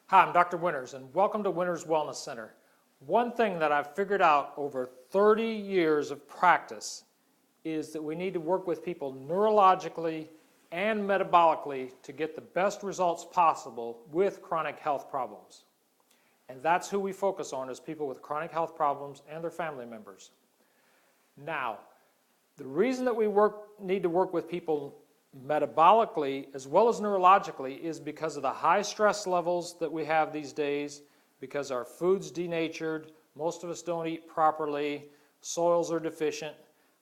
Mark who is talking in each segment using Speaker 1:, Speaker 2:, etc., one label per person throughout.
Speaker 1: Hi, I'm Dr. Winters, and welcome to Winters Wellness Center. One thing that I've figured out over 30 years of practice is that we need to work with people neurologically and metabolically to get the best results possible with chronic health problems. And that's who we focus on, is people with chronic health problems and their family members. Now, the reason that we need to work with people metabolically as well as neurologically is because of the high stress levels that we have these days, because our food's denatured, most of us don't eat properly, soils are deficient.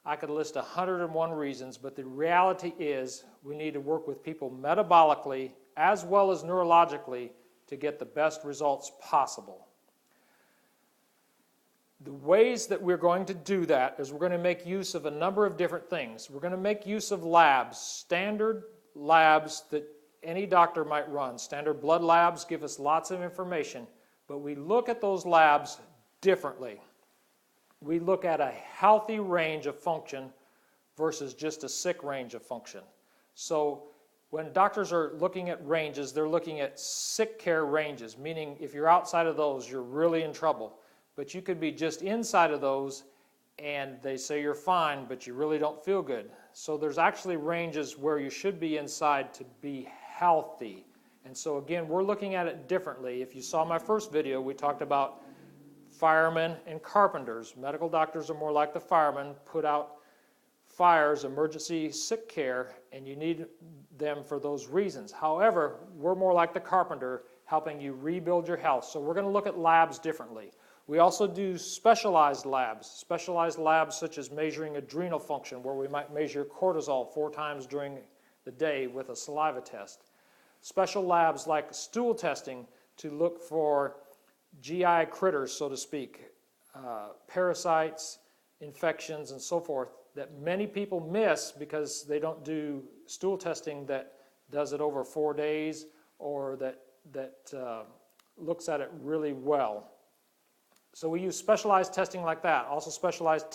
Speaker 1: I could list 101 reasons, but the reality is we need to work with people metabolically as well as neurologically to get the best results possible. The ways that we're going to do that is we're going to make use of a number of different things. We're going to make use of labs, standard labs that any doctor might run. Standard blood labs give us lots of information, but we look at those labs differently. We look at a healthy range of function versus just a sick range of function. So when doctors are looking at ranges, they're looking at sick care ranges, meaning if you're outside of those, you're really in trouble. But you could be just inside of those and they say you're fine, but you really don't feel good. So there's actually ranges where you should be inside to be healthy. And so again, we're looking at it differently. If you saw my first video, we talked about firemen and carpenters. Medical doctors are more like the firemen, put out fires, emergency sick care, and you need them for those reasons. However, we're more like the carpenter, helping you rebuild your health. So we're going to look at labs differently. We also do specialized labs such as measuring adrenal function, where we might measure cortisol 4 times during the day with a saliva test. Special labs like stool testing to look for GI critters, so to speak, parasites, infections, and so forth, that many people miss because they don't do stool testing that does it over 4 days or that looks at it really well. So we use specialized testing like that, also specialized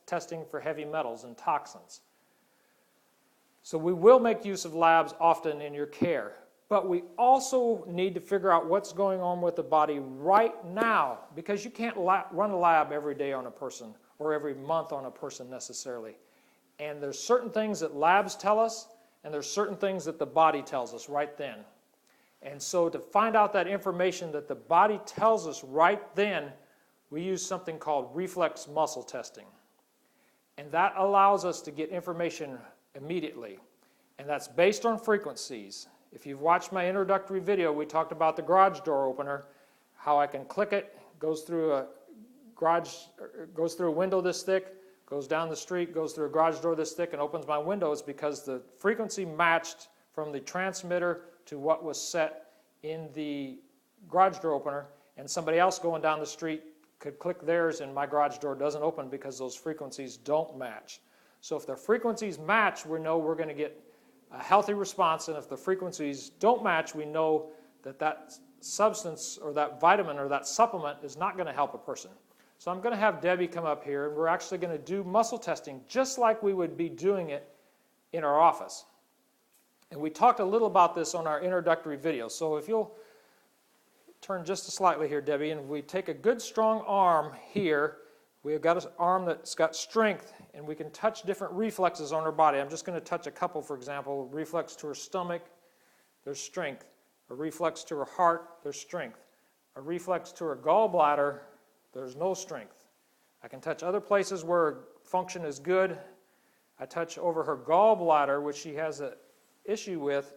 Speaker 1: testing for heavy metals and toxins. So we will make use of labs often in your care, but we also need to figure out what's going on with the body right now, because you can't run a lab every day on a person or every month on a person necessarily. And there's certain things that labs tell us, and there's certain things that the body tells us right then. And so to find out that information that the body tells us right then, we use something called reflex muscle testing. And that allows us to get information immediately. And that's based on frequencies. If you've watched my introductory video, we talked about the garage door opener, how I can click it, goes through a window this thick, goes down the street, goes through a garage door this thick, and opens my window. It's because the frequency matched from the transmitter to what was set in the garage door opener, and somebody else going down the street could click theirs and my garage door doesn't open because those frequencies don't match. So if the frequencies match, we know we're going to get a healthy response, and if the frequencies don't match, we know that that substance or that vitamin or that supplement is not going to help a person. So I'm going to have Debbie come up here, and we're actually going to do muscle testing just like we would be doing it in our office. And we talked a little about this on our introductory video. So if you'll turn just slightly here, Debbie, and we take a good strong arm here. We've got an arm that's got strength, and we can touch different reflexes on her body. I'm just going to touch a couple, for example. Reflex to her stomach, there's strength. A reflex to her heart, there's strength. A reflex to her gallbladder, there's no strength. I can touch other places where function is good. I touch over her gallbladder, which she has an issue with.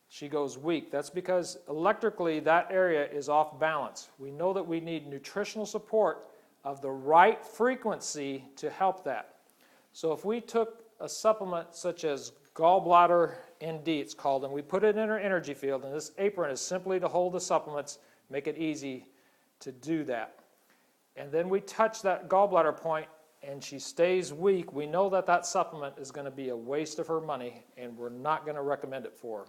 Speaker 1: She goes weak. That's because electrically that area is off balance. We know that we need nutritional support of the right frequency to help that. So if we took a supplement such as gallbladder ND, it's called, and we put it in her energy field, and this apron is simply to hold the supplements, make it easy to do that. And then we touch that gallbladder point and she stays weak, we know that that supplement is going to be a waste of her money, and we're not going to recommend it for her.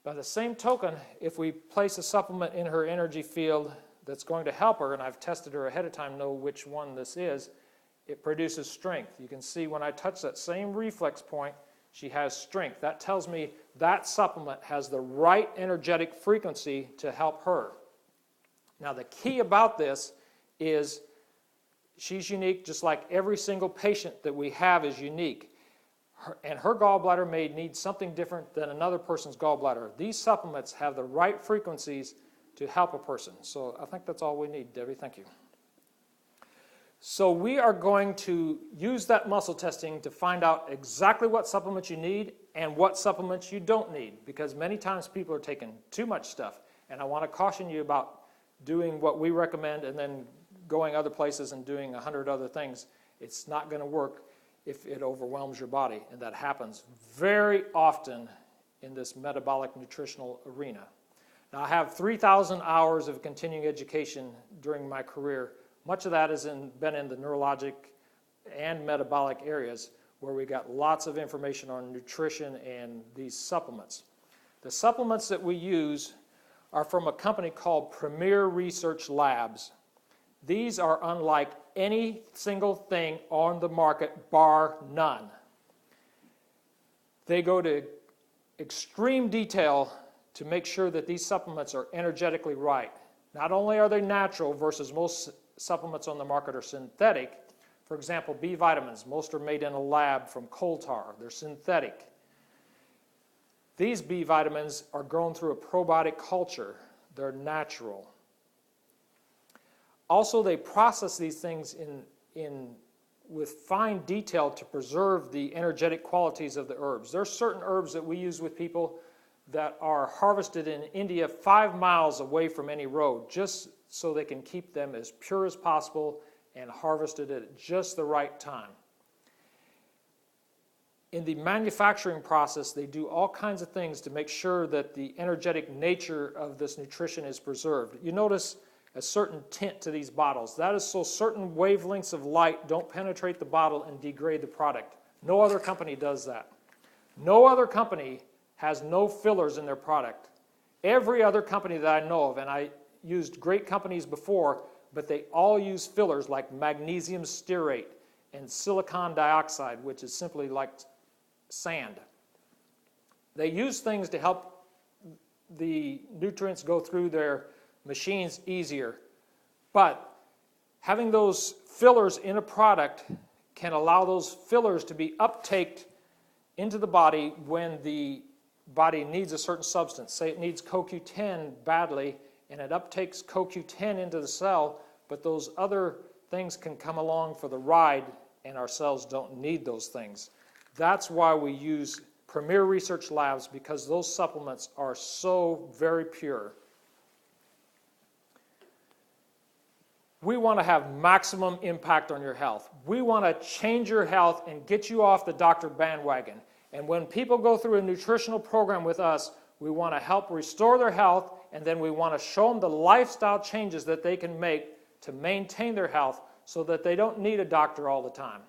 Speaker 1: By the same token, if we place a supplement in her energy field that's going to help her, and I've tested her ahead of time, know which one this is, it produces strength. You can see when I touch that same reflex point, She has strength. That tells me that supplement has the right energetic frequency to help her. Now, the key about this is she's unique, just like every single patient that we have is unique. And her gallbladder may need something different than another person's gallbladder. These supplements have the right frequencies to help a person. So I think that's all we need, Debbie. Thank you. So we are going to use that muscle testing to find out exactly what supplements you need and what supplements you don't need, because many times people are taking too much stuff. And I want to caution you about doing what we recommend and then going other places and doing 100 other things. It's not going to work if it overwhelms your body, and that happens very often in this metabolic nutritional arena. Now, I have 3,000 hours of continuing education during my career. Much of that has been in the neurologic and metabolic areas, where we got lots of information on nutrition and these supplements. The supplements that we use are from a company called Premier Research Labs. These are unlike any single thing on the market, bar none. They go to extreme detail to make sure that these supplements are energetically right. Not only are they natural versus most supplements on the market are synthetic. For example, B vitamins, most are made in a lab from coal tar. They're synthetic. These B vitamins are grown through a probiotic culture. They're natural. Also, they process these things with fine detail to preserve the energetic qualities of the herbs. There are certain herbs that we use with people that are harvested in India 5 miles away from any road, just so they can keep them as pure as possible and harvested at just the right time. In the manufacturing process, they do all kinds of things to make sure that the energetic nature of this nutrition is preserved. You notice a certain tint to these bottles. That is so certain wavelengths of light don't penetrate the bottle and degrade the product. No other company does that. No other company has no fillers in their product. Every other company that I know of, and I used great companies before, but they all use fillers like magnesium stearate and silicon dioxide, which is simply like sand. They use things to help the nutrients go through their machines easier, but having those fillers in a product can allow those fillers to be uptaked into the body when the body needs a certain substance. Say it needs CoQ10 badly, and it uptakes CoQ10 into the cell, but those other things can come along for the ride, and our cells don't need those things. That's why we use Premier Research Labs, because those supplements are so very pure. We want to have maximum impact on your health. We want to change your health and get you off the doctor bandwagon. And when people go through a nutritional program with us, we want to help restore their health, and then we want to show them the lifestyle changes that they can make to maintain their health so that they don't need a doctor all the time.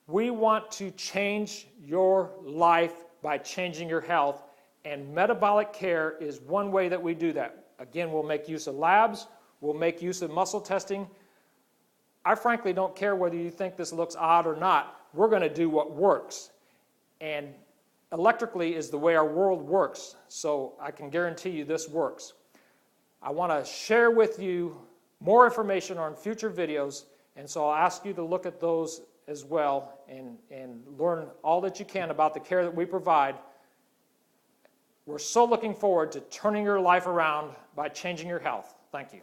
Speaker 1: We want to change your life by changing your health, and metabolic care is one way that we do that. Again, we'll make use of labs. We'll make use of muscle testing. I frankly don't care whether you think this looks odd or not. We're going to do what works. And electrically is the way our world works, so I can guarantee you this works. I want to share with you more information on future videos, and so I'll ask you to look at those as well and learn all that you can about the care that we provide. We're so looking forward to turning your life around by changing your health. Thank you.